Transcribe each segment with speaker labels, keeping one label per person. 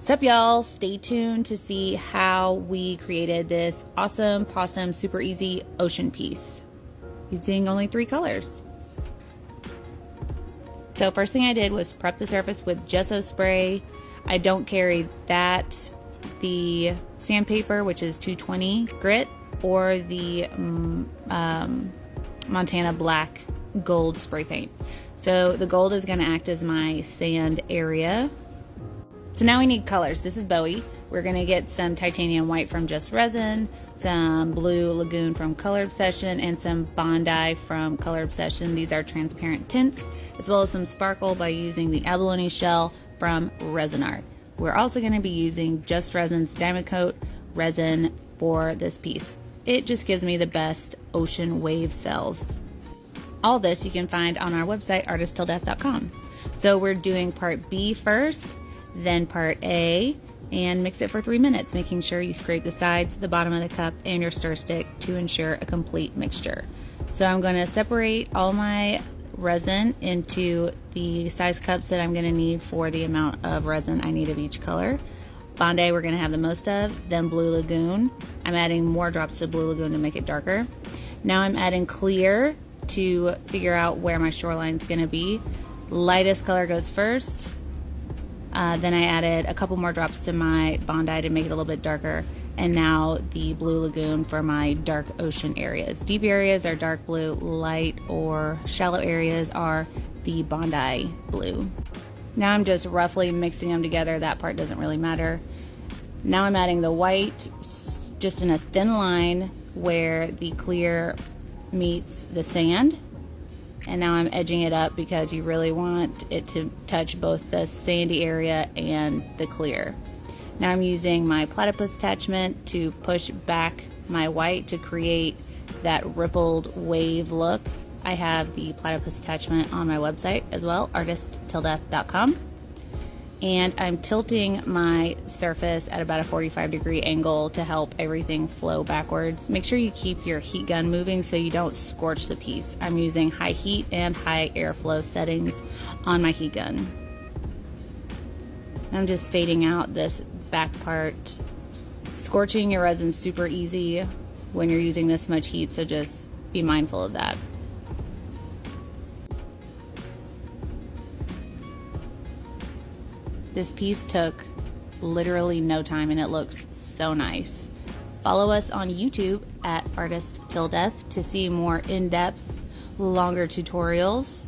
Speaker 1: Sup y'all, stay tuned to see how we created this awesome possum super easy ocean piece using only 3 colors. So first thing I did was prep the surface with gesso spray. I don't carry that, the sandpaper, which is 220 grit, or the Montana black gold spray paint. So the gold is going to act as my sand area. So now we need colors. This is Bowie. We're going to get some titanium white from Just Resin, some blue lagoon from Color Obsession, and some Bondi from Color Obsession. These are transparent tints, as well as some sparkle by using the abalone shell from Resin Art. We're also going to be using Just Resin's Diamond Coat resin for this piece. It just gives me the best ocean wave cells. All this you can find on our website, artisttilldeath.com. So we're doing part B first, then part A, and mix it for 3 minutes, making sure you scrape the sides, the bottom of the cup, and your stir stick to ensure a complete mixture. So I'm going to separate all my resin into the size cups that I'm going to need for the amount of resin I need of each color. Bondi we're going to have the most of, then Blue Lagoon. I'm adding more drops of Blue Lagoon to make it darker. Now I'm adding clear to figure out where my shoreline's going to be. Lightest color goes first. Then I added a couple more drops to my Bondi to make it a little bit darker. And now the Blue Lagoon for my dark ocean areas. Deep areas are dark blue, light or shallow areas are the Bondi blue. Now I'm just roughly mixing them together. That part doesn't really matter. Now I'm adding the white just in a thin line where the clear meets the sand. And now I'm edging it up because you really want it to touch both the sandy area and the clear. Now I'm using my platypus attachment to push back my white to create that rippled wave look. I have the platypus attachment on my website as well, artisttilldeath.com. And I'm tilting my surface at about a 45-degree angle to help everything flow backwards. Make sure you keep your heat gun moving so you don't scorch the piece. I'm using high heat and high airflow settings on my heat gun. I'm just fading out this back part. Scorching your resin's super easy when you're using this much heat, so just be mindful of that. This piece took literally no time and it looks so nice. Follow us on YouTube at Artist Till Death to see more in-depth, longer tutorials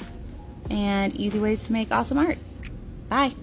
Speaker 1: and easy ways to make awesome art. Bye.